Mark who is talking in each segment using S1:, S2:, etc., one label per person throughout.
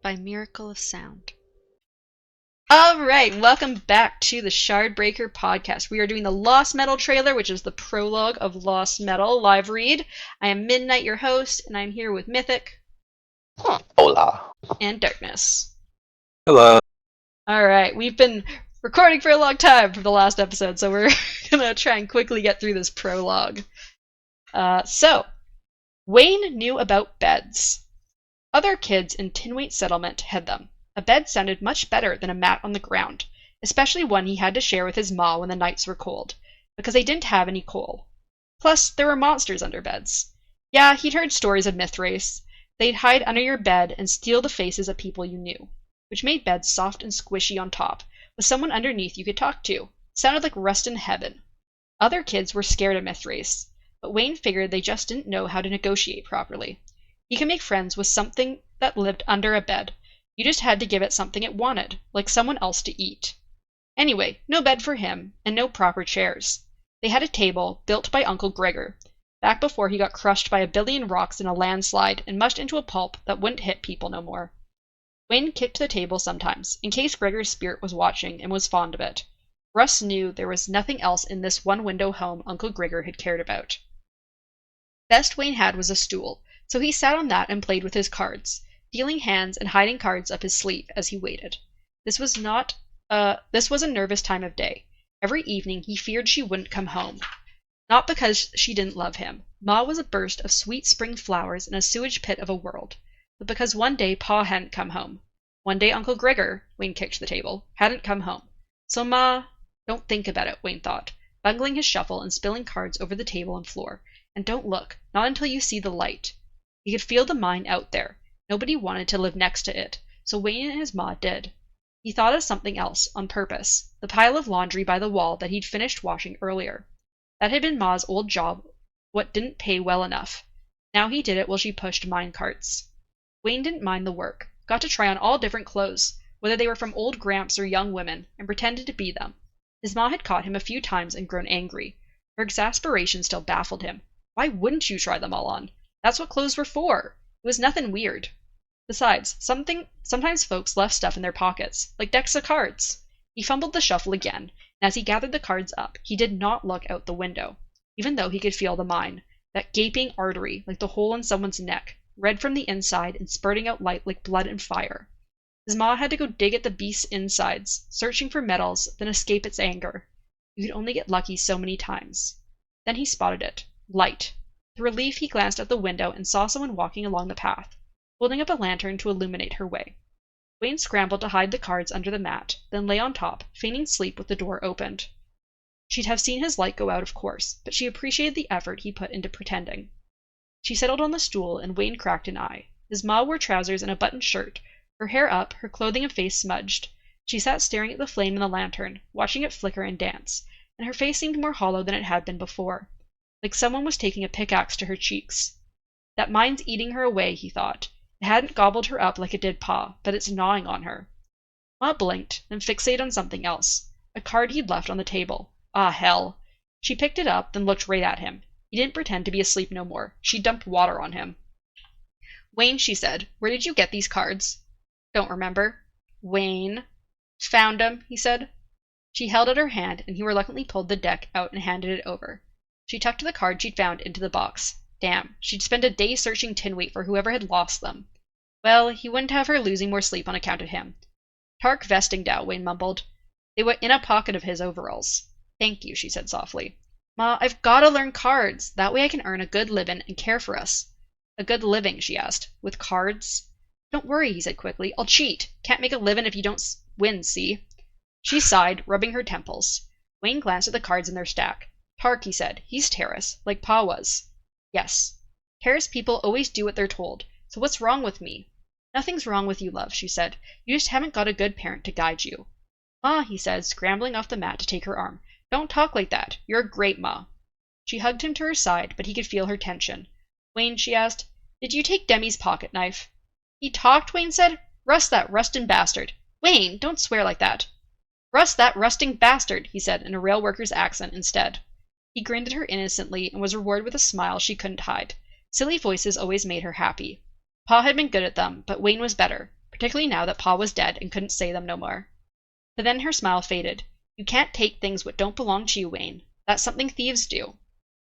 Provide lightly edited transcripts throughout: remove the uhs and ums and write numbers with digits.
S1: by miracle of sound. Alright, welcome back to the Shardbreaker podcast. We are doing the Lost Metal trailer, which is the prologue of Lost Metal live read. I am Midnight, your host, and I'm here with Mythic.
S2: Hola.
S1: And Darkness.
S2: Hello.
S1: Alright, we've been recording for a long time for the last episode, so we're gonna try and quickly get through this prologue. So, Wayne knew about beds. Other kids in Tinwaite Settlement had them. A bed sounded much better than a mat on the ground, especially one he had to share with his ma when the nights were cold, because they didn't have any coal. Plus, there were monsters under beds. Yeah, he'd heard stories of Mithrace. They'd hide under your bed and steal the faces of people you knew, which made beds soft and squishy on top, with someone underneath you could talk to. Sounded like rest in heaven. Other kids were scared of Mithrace, but Wayne figured they just didn't know how to negotiate properly. He could make friends with something that lived under a bed. You just had to give it something it wanted, like someone else to eat. Anyway, no bed for him, and no proper chairs. They had a table, built by Uncle Gregor, back before he got crushed by a billion rocks in a landslide and mushed into a pulp that wouldn't hit people no more. Wayne kicked the table sometimes, in case Gregor's spirit was watching and was fond of it. Russ knew there was nothing else in this one-window home Uncle Gregor had cared about. Best Wayne had was a stool, so he sat on that and played with his cards, dealing hands and hiding cards up his sleeve as he waited. This was a nervous time of day. Every evening he feared she wouldn't come home. Not because she didn't love him. Ma was a burst of sweet spring flowers in a sewage pit of a world, but because one day Pa hadn't come home. One day Uncle Gregor, Wayne kicked the table, hadn't come home. So Ma, don't think about it, Wayne thought, bungling his shuffle and spilling cards over the table and floor. And don't look, not until you see the light. He could feel the mine out there. Nobody wanted to live next to it, so Wayne and his ma did. He thought of something else, on purpose, the pile of laundry by the wall that he'd finished washing earlier. That had been Ma's old job, what didn't pay well enough. Now he did it while she pushed mine carts. Wayne didn't mind the work, got to try on all different clothes, whether they were from old Gramps or young women, and pretended to be them. His ma had caught him a few times and grown angry. Her exasperation still baffled him. Why wouldn't you try them all on? That's what clothes were for. It was nothing weird. Besides, sometimes folks left stuff in their pockets, like decks of cards. He fumbled the shuffle again, and as he gathered the cards up, he did not look out the window, even though he could feel the mine, that gaping artery like the hole in someone's neck, red from the inside and spurting out light like blood and fire. His ma had to go dig at the beast's insides, searching for metals, then escape its anger. You could only get lucky so many times. Then he spotted it. Light. With relief, he glanced out the window and saw someone walking along the path, holding up a lantern to illuminate her way. Wayne scrambled to hide the cards under the mat, then lay on top, feigning sleep with the door opened. She'd have seen his light go out, of course, but she appreciated the effort he put into pretending. She settled on the stool, and Wayne cracked an eye. His ma wore trousers and a buttoned shirt, her hair up, her clothing and face smudged. She sat staring at the flame in the lantern, watching it flicker and dance, and her face seemed more hollow than it had been before, like someone was taking a pickaxe to her cheeks. That mine's eating her away, he thought. It hadn't gobbled her up like it did Pa, but it's gnawing on her. Ma blinked, then fixated on something else. A card he'd left on the table. Ah, hell. She picked it up, then looked right at him. He didn't pretend to be asleep no more. She dumped water on him. Wayne, she said, where did you get these cards? Don't remember. Wayne. Found 'em, he said. She held out her hand, and he reluctantly pulled the deck out and handed it over. She tucked the card she'd found into the box. Damn, she'd spend a day searching Tinwaite for whoever had lost them. Well, he wouldn't have her losing more sleep on account of him. Tark Vestingdow, Wayne mumbled. They were in a pocket of his overalls. Thank you, she said softly. Ma, I've gotta learn cards. That way I can earn a good living and care for us. A good living, she asked. With cards? Don't worry, he said quickly. I'll cheat. Can't make a living if you don't win, see? She sighed, rubbing her temples. Wayne glanced at the cards in their stack. Tark, he said. He's Terrace, like Pa was. Yes. Terrace people always do what they're told, so what's wrong with me? Nothing's wrong with you, love, she said. You just haven't got a good parent to guide you. Ma, he said, scrambling off the mat to take her arm. Don't talk like that. You're a great Ma. She hugged him to her side, but he could feel her tension. Wayne, she asked, did you take Demi's pocket knife? He talked, Wayne said. Rust that rustin' bastard. Wayne, don't swear like that. Rust that rusting bastard, he said in a rail worker's accent instead. He grinned at her innocently and was rewarded with a smile she couldn't hide. Silly voices always made her happy. Pa had been good at them, but Wayne was better. particularly now that Pa was dead and couldn't say them no more. But then her smile faded. You can't take things what don't belong to you, Wayne. That's something thieves do.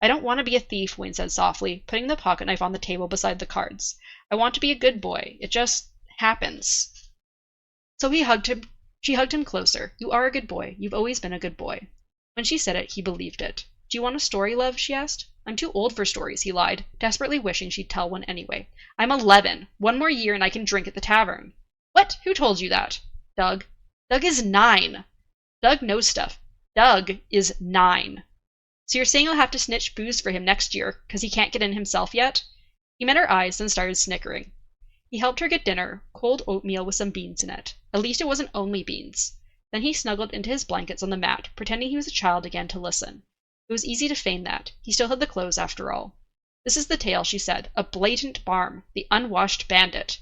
S1: I don't want to be a thief, Wayne said softly, putting the pocket knife on the table beside the cards. I want to be a good boy. It just happens. So she hugged him closer. You are a good boy. You've always been a good boy. When she said it, he believed it. Do you want a story, love? She asked. I'm too old for stories, he lied, desperately wishing she'd tell one anyway. I'm 11. 1 more year and I can drink at the tavern. What? Who told you that? Doug. Doug is 9. Doug knows stuff. Doug is 9. So you're saying I'll have to snitch booze for him next year, 'cause he can't get in himself yet? He met her eyes, then started snickering. He helped her get dinner, cold oatmeal with some beans in it. At least it wasn't only beans. Then he snuggled into his blankets on the mat, pretending he was a child again to listen. It was easy to feign that. He still had the clothes after all. This is the tale, she said. A blatant barm. The unwashed bandit.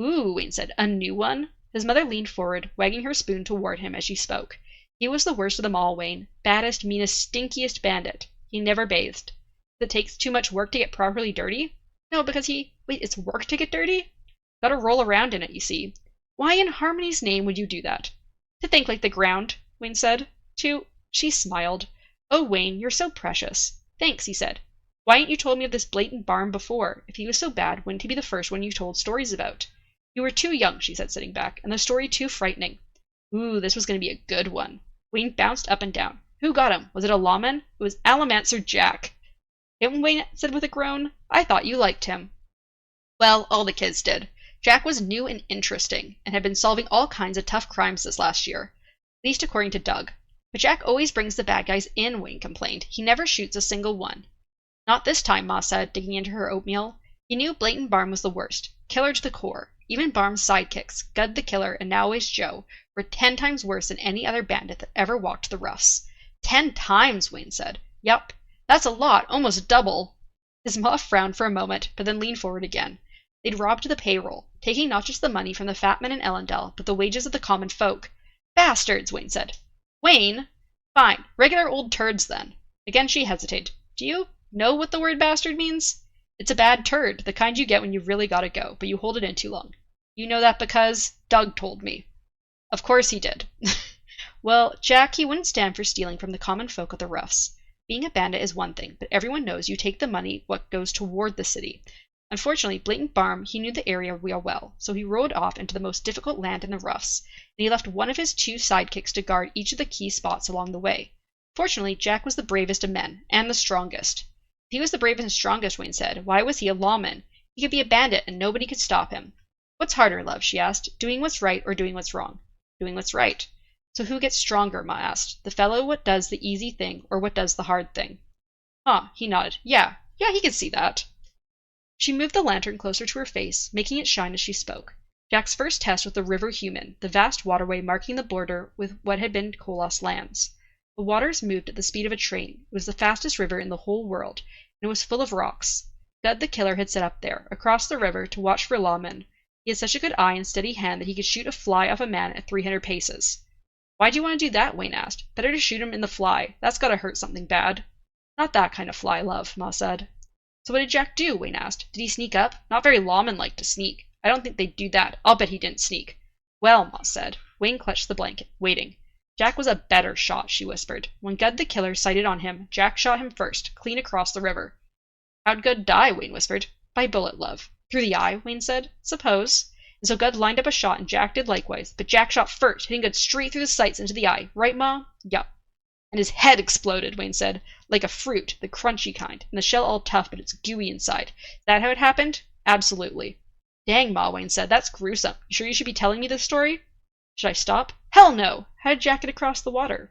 S1: Ooh, Wayne said. A new one? His mother leaned forward, wagging her spoon toward him as she spoke. He was the worst of them all, Wayne. Baddest, meanest, stinkiest bandit. He never bathed. It takes too much work to get properly dirty? No, because wait, it's work to get dirty? Gotta roll around in it, you see. Why in Harmony's name would you do that? To think like the ground, Wayne said. She smiled. Oh, Wayne, you're so precious. Thanks, he said. Why ain't you told me of this blatant barm before? If he was so bad, wouldn't he be the first one you told stories about? You were too young, she said, sitting back, and the story too frightening. Ooh, this was going to be a good one. Wayne bounced up and down. Who got him? Was it a lawman? It was Alamancer Jack. Wayne said with a groan. I thought you liked him. Well, all the kids did. Jack was new and interesting, and had been solving all kinds of tough crimes this last year. At least according to Doug. But Jack always brings the bad guys in, Wayne complained. He never shoots a single one. Not this time, Ma said, digging into her oatmeal. He knew Blatant Barm was the worst. Killer to the core. Even Barm's sidekicks, Gud the Killer and Now Always Joe, were 10 times worse than any other bandit that ever walked the roughs. 10 times, Wayne said. Yup. That's a lot, almost double. His ma frowned for a moment, but then leaned forward again. They'd robbed the payroll, taking not just the money from the fat men in Ellendale, but the wages of the common folk. Bastards, Wayne said. Wayne? Fine, regular old turds then. Again she hesitated. Do you know what the word bastard means? It's a bad turd, the kind you get when you've really gotta go, but you hold it in too long. You know that because Doug told me. Of course he did. Well, Jack, he wouldn't stand for stealing from the common folk of the roughs. Being a bandit is one thing, but everyone knows you take the money what goes toward the city. Unfortunately, Blatant Barm, he knew the area real well, so he rode off into the most difficult land in the roughs, and he left one of his 2 sidekicks to guard each of the key spots along the way. Fortunately, Jack was the bravest of men, and the strongest. If he was the bravest and strongest, Wayne said, why was he a lawman? He could be a bandit, and nobody could stop him. What's harder, love? She asked. Doing what's right or doing what's wrong? Doing what's right. So who gets stronger? Ma asked. The fellow what does the easy thing, or what does the hard thing? He nodded. Yeah, he could see that. She moved the lantern closer to her face, making it shine as she spoke. Jack's first test with the River Human, the vast waterway marking the border with what had been Koloss lands. The waters moved at the speed of a train. It was the fastest river in the whole world, and it was full of rocks. Gud the Killer had set up there, across the river, to watch for lawmen. He had such a good eye and steady hand that he could shoot a fly off a man at 300 paces. Why do you want to do that? Wayne asked. Better to shoot him in the fly. That's gotta hurt something bad. Not that kind of fly, love, Ma said. So what did Jack do? Wayne asked. Did he sneak up? Not very lawman-like to sneak. I don't think they'd do that. I'll bet he didn't sneak. Well, Ma said. Wayne clutched the blanket, waiting. Jack was a better shot, she whispered. When Gud the Killer sighted on him, Jack shot him first, clean across the river. How'd Gud die? Wayne whispered. By bullet, love. Through the eye? Wayne said. Suppose. And so Gud lined up a shot and Jack did likewise, but Jack shot first, hitting Gud straight through the sights into the eye. Right, Ma? Yup. And his head exploded, Wayne said. Like a fruit, the crunchy kind, and the shell all tough, but it's gooey inside. Is that how it happened? Absolutely. Dang, Ma, Wayne said. That's gruesome. You sure you should be telling me this story? Should I stop? Hell no! How did Jack get across the water?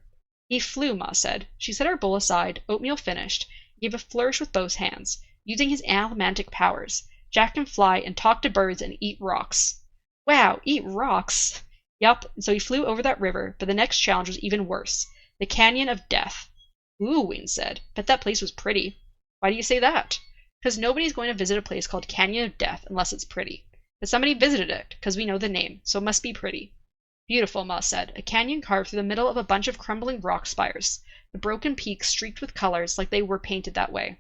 S1: He flew, Ma said. She set her bowl aside, oatmeal finished, gave a flourish with both hands. Using his almantic powers, Jack can fly and talk to birds and eat rocks. Wow, eat rocks? Yup, and so he flew over that river, but the next challenge was even worse. The Canyon of Death. Ooh, Wayne said. Bet that place was pretty. Why do you say that? Because nobody's going to visit a place called Canyon of Death unless it's pretty. But somebody visited it, because we know the name, so it must be pretty. Beautiful, Ma said. A canyon carved through the middle of a bunch of crumbling rock spires, the broken peaks streaked with colors like they were painted that way.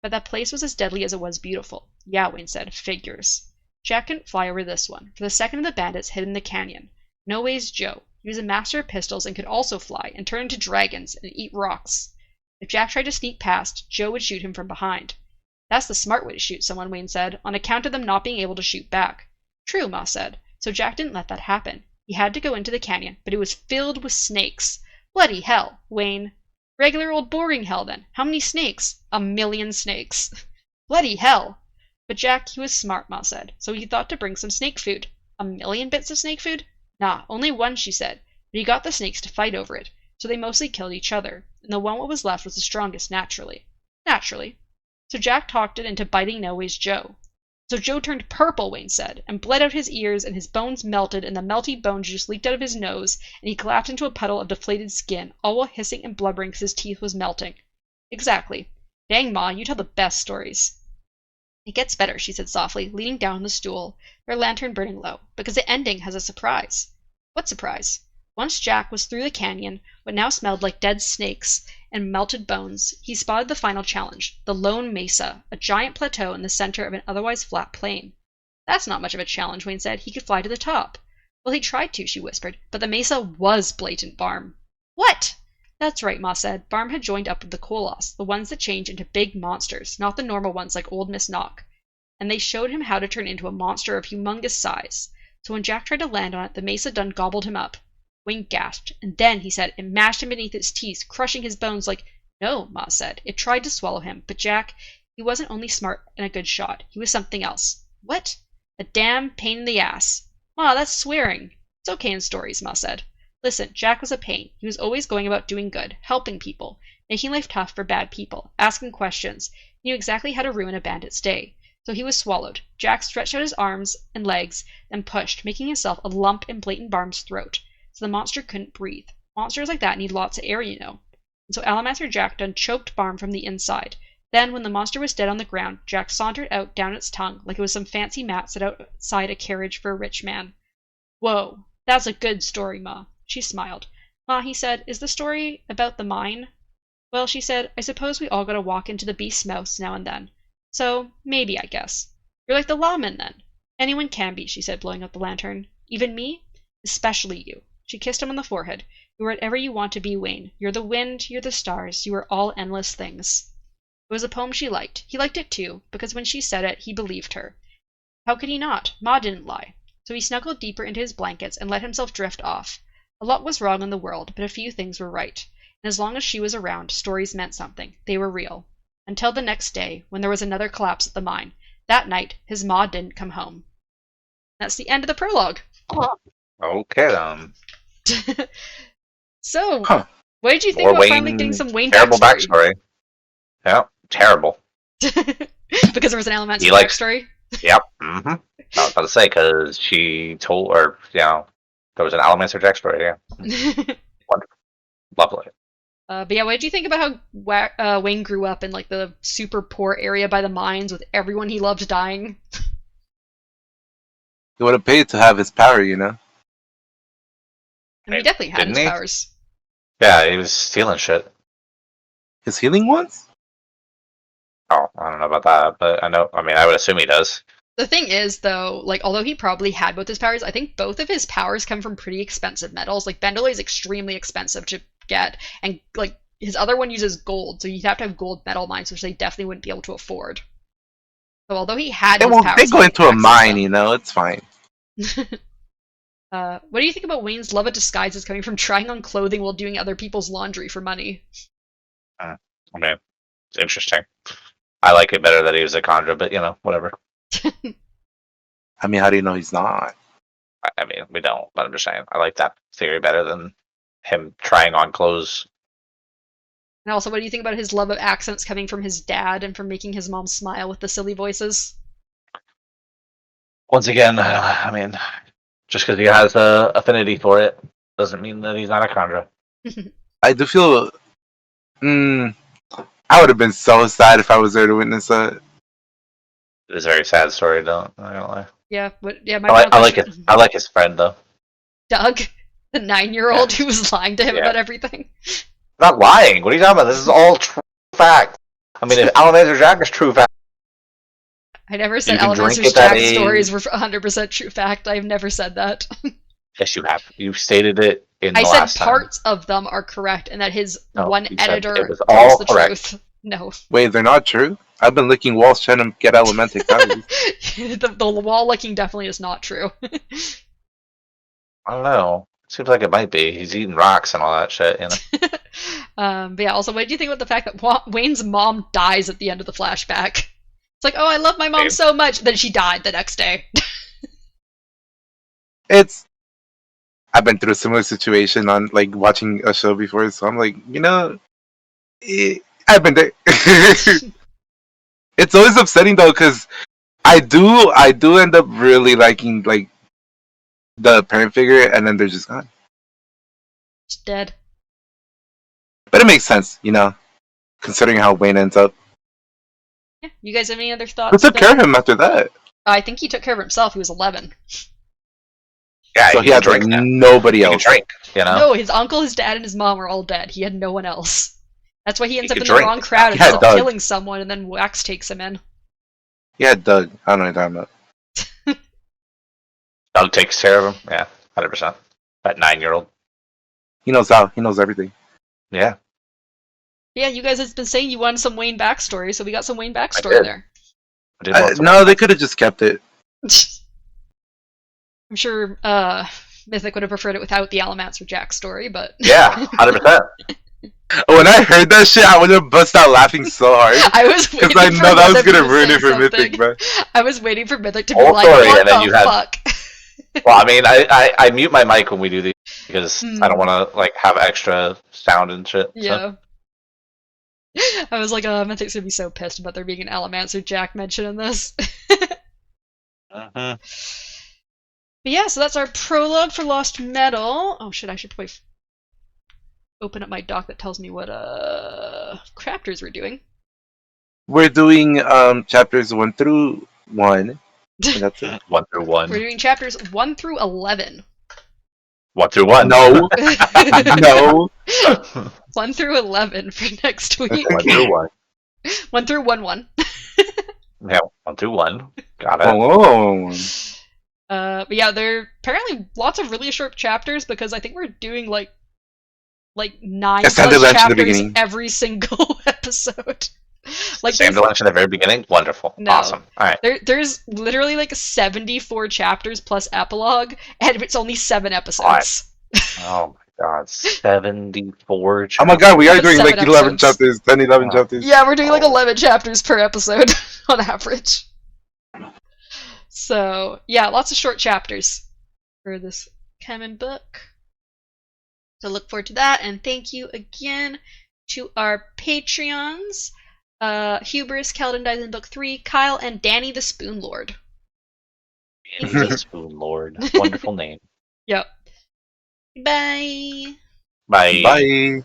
S1: But that place was as deadly as it was beautiful. Yeah, Wayne said. Figures. Jack couldn't fly over this one, for the second of the bandits hid in the canyon. No Way's Joe. He was a master of pistols and could also fly and turn into dragons and eat rocks. If Jack tried to sneak past, Joe would shoot him from behind. That's the smart way to shoot someone, Wayne said, on account of them not being able to shoot back. True, Ma said. So Jack didn't let that happen. He had to go into the canyon, but it was filled with snakes. Bloody hell, Wayne. Regular old boring hell, then. How many snakes? 1,000,000 snakes. Bloody hell. But Jack, he was smart, Ma said, so he thought to bring some snake food. 1,000,000 bits of snake food? Nah, only one, she said, but he got the snakes to fight over it, so they mostly killed each other, and the one what was left was the strongest naturally. Naturally. So Jack talked it into biting No Way's Joe. So Joe turned purple, Wayne said, and bled out his ears, and his bones melted, and the melty bone juice leaked out of his nose, and he collapsed into a puddle of deflated skin, all while hissing and blubbering because his teeth was melting. Exactly. Dang, Ma, you tell the best stories. It gets better, she said softly, leaning down on the stool, her lantern burning low, because the ending has a surprise. What surprise? Once Jack was through the canyon, what now smelled like dead snakes and melted bones, he spotted the final challenge, the Lone Mesa, a giant plateau in the center of an otherwise flat plain. That's not much of a challenge, Wayne said. He could fly to the top. Well, he tried to, she whispered, but the mesa was blatant Barm. What? That's right, Ma said. Barm had joined up with the Koloss, the ones that change into big monsters, not the normal ones like old Miss Knock. And they showed him how to turn into a monster of humongous size. So when Jack tried to land on it, the mesa done gobbled him up. Wayne gasped, and then, he said, it mashed him beneath its teeth, crushing his bones like— No, Ma said. It tried to swallow him, but Jack, he wasn't only smart and a good shot. He was something else. What? A damn pain in the ass. Ma, that's swearing. It's okay in stories, Ma said. Listen, Jack was a pain. He was always going about doing good, helping people, making life tough for bad people, asking questions. He knew exactly how to ruin a bandit's day. So he was swallowed. Jack stretched out his arms and legs, then pushed, making himself a lump in blatant Barm's throat. So the monster couldn't breathe. Monsters like that need lots of air, you know. And so Alamaster Jack done choked Barm from the inside. Then, when the monster was dead on the ground, Jack sauntered out down its tongue like it was some fancy mat set outside a carriage for a rich man. Whoa, that's a good story, Ma. She smiled. Ma, he said, is the story about the mine? Well, she said, I suppose we all gotta walk into the beast's mouth now and then. So, maybe, I guess. You're like the lawman, then. Anyone can be, she said, blowing out the lantern. Even me? Especially you. She kissed him on the forehead. You're whatever you want to be, Wayne. You're the wind, you're the stars, you are all endless things. It was a poem she liked. He liked it too, because when she said it, he believed her. How could he not? Ma didn't lie. So he snuggled deeper into his blankets and let himself drift off. A lot was wrong in the world, but a few things were right. And as long as she was around, stories meant something. They were real. Until the next day, when there was another collapse at the mine. That night, his ma didn't come home. That's the end of the prologue.
S2: Okay, then.
S1: So,
S2: Huh.
S1: what did you think
S2: More
S1: about
S2: Wayne,
S1: finally getting some Wayne
S2: terrible
S1: backstory?
S2: Yeah, terrible.
S1: Because there was an Alamaster backstory?
S2: Yep. Mm-hmm. I was about to say, because she told, or, there was an Alamaster Jack story, yeah. Wonderful. Lovely.
S1: But yeah, what did you think about how Wayne grew up in like the super poor area by the mines with everyone he loved dying?
S3: He would have paid to have his power, you know?
S1: I mean, he definitely had his powers.
S2: Yeah, he was stealing shit.
S3: His healing ones?
S2: Oh, I don't know about that, but I would assume he does.
S1: The thing is, though, like, although he probably had both his powers, I think both of his powers come from pretty expensive metals. Like, Bendelay is extremely expensive to get, and, like, his other one uses gold, so you'd have to have gold metal mines, which they definitely wouldn't be able to afford. So although he had his powers...
S3: They go into a mine, you know, it's fine.
S1: What do you think about Wayne's love of disguises coming from trying on clothing while doing other people's laundry for money?
S2: It's interesting. I like it better that he was a conjurer, but, whatever.
S3: I mean, how do you know he's not?
S2: I mean, we don't, but I'm just saying. I like that theory better than him trying on clothes.
S1: And also, what do you think about his love of accents coming from his dad and from making his mom smile with the silly voices?
S2: Once again, I mean, just because he has an affinity for it doesn't mean that he's not a conjurer.
S3: I do feel... I would have been so sad if I was there to witness that.
S2: It is a very sad story, I'm not gonna lie.
S1: Yeah, but yeah,
S2: I like his friend though.
S1: Doug, the 9-year-old who was lying to him about everything.
S2: Not lying. What are you talking about? This is all true fact. I mean, if Alamander Jack is true fact,
S1: I never said
S2: You can
S1: Elementary
S2: drink at that
S1: Jack's
S2: age.
S1: stories were 100% true fact. I've never said that.
S2: Yes, you have. You've stated it in the
S1: I said
S2: last time.
S1: parts of them are correct, and that his
S2: No,
S1: one
S2: you said
S1: editor
S2: it was
S1: tells
S2: all
S1: the
S2: correct.
S1: truth. No.
S3: Wait, they're not true? I've been licking walls trying to get elemental powers.
S1: The wall licking definitely is not true.
S2: I don't know. Seems like it might be. He's eating rocks and all that shit, you know?
S1: But yeah, also, what do you think about the fact that Wayne's mom dies at the end of the flashback? It's like, oh, I love my mom
S2: Same.
S1: so much. Then she died the next day.
S3: I've been through a similar situation on like watching a show before, so I'm like, I've been there. It's always upsetting though, because I do end up really liking like the parent figure, and then they're just gone.
S1: She's dead.
S3: But it makes sense, considering how Wayne ends up.
S1: Yeah. You guys have any other
S3: Who
S1: thoughts?
S3: took care of him after that?
S1: I think he took care of himself. He was 11.
S2: Yeah,
S3: So he had like
S2: drink now.
S3: nobody
S2: He can
S3: else.
S2: drink, you know?
S1: No, his uncle, his dad, and his mom were all dead. He had no one else. That's why he ends
S2: He
S1: up in
S2: could
S1: the
S2: drink.
S1: wrong crowd and
S3: He had
S1: ends up
S3: Doug.
S1: killing someone, and then Wax takes him in.
S3: Yeah, Doug. I don't know what you're talking about.
S2: Doug takes care of him. Yeah, 100%. That 9-year-old.
S3: He knows how. He knows everything.
S2: Yeah.
S1: Yeah, you guys have been saying you wanted some Wayne backstory, so we got some Wayne backstory
S2: did.
S1: there.
S2: I did want some-
S3: No, they could have just kept it.
S1: I'm sure Mythic would have preferred it without the Alamancer Jack story, but
S2: Yeah, 100%.
S3: When I heard that shit, I would have bust out laughing so hard.
S1: I was waiting
S3: Because I
S1: for
S3: know that was
S1: Mythic
S3: gonna
S1: to
S3: ruin
S1: say
S3: it for
S1: something.
S3: Mythic, bro.
S1: I was waiting for Mythic to be
S2: Whole
S1: like,
S2: story,
S1: what
S2: and then
S1: the
S2: you had-
S1: fuck?
S2: Well, I mean, I mute my mic when we do these because
S1: Hmm.
S2: I don't want to like have extra sound and shit. So.
S1: Yeah. I was like, Mythic's gonna be so pissed about there being an Alamancer Jack mention in this.
S2: Mhm.
S1: But yeah, so that's our prologue for Lost Metal. Oh shit, I should probably open up my doc that tells me what chapters we're doing.
S3: We're doing chapters 1 through 1. And that's it.
S2: 1 through 1.
S1: We're doing chapters 1 through 11.
S2: 1 through 1.
S3: No, no.
S1: 1 through 11 for next week.
S2: 1 through 1.
S1: 1 through 1.
S2: Yeah, 1 through 1. Got it.
S3: Oh.
S1: But yeah, there are apparently lots of really short chapters because I think we're doing like 9
S3: It's time to
S1: plus
S3: launch in the
S1: chapters
S3: beginning.
S1: every single episode. Like
S2: Same
S1: there's,
S2: to in the very beginning. Wonderful.
S1: No.
S2: Awesome. All right.
S1: there's literally like 74 chapters plus epilogue, and it's only 7 episodes.
S2: Oh my god. 74
S3: Oh my god, we are
S1: But
S3: doing like
S1: 7
S3: 11
S1: episodes.
S3: chapters, 10, 11
S2: Oh.
S3: chapters.
S1: Yeah, we're doing like 11 chapters per episode on average. So yeah, lots of short chapters for this canon book. So look forward to that, and thank you again to our Patreons. Hubris, Keldon dies in book 3, Kyle, and Danny the Spoon Lord.
S2: Spoon Lord. Wonderful name.
S1: Yep. Bye.
S2: Bye.
S3: Bye.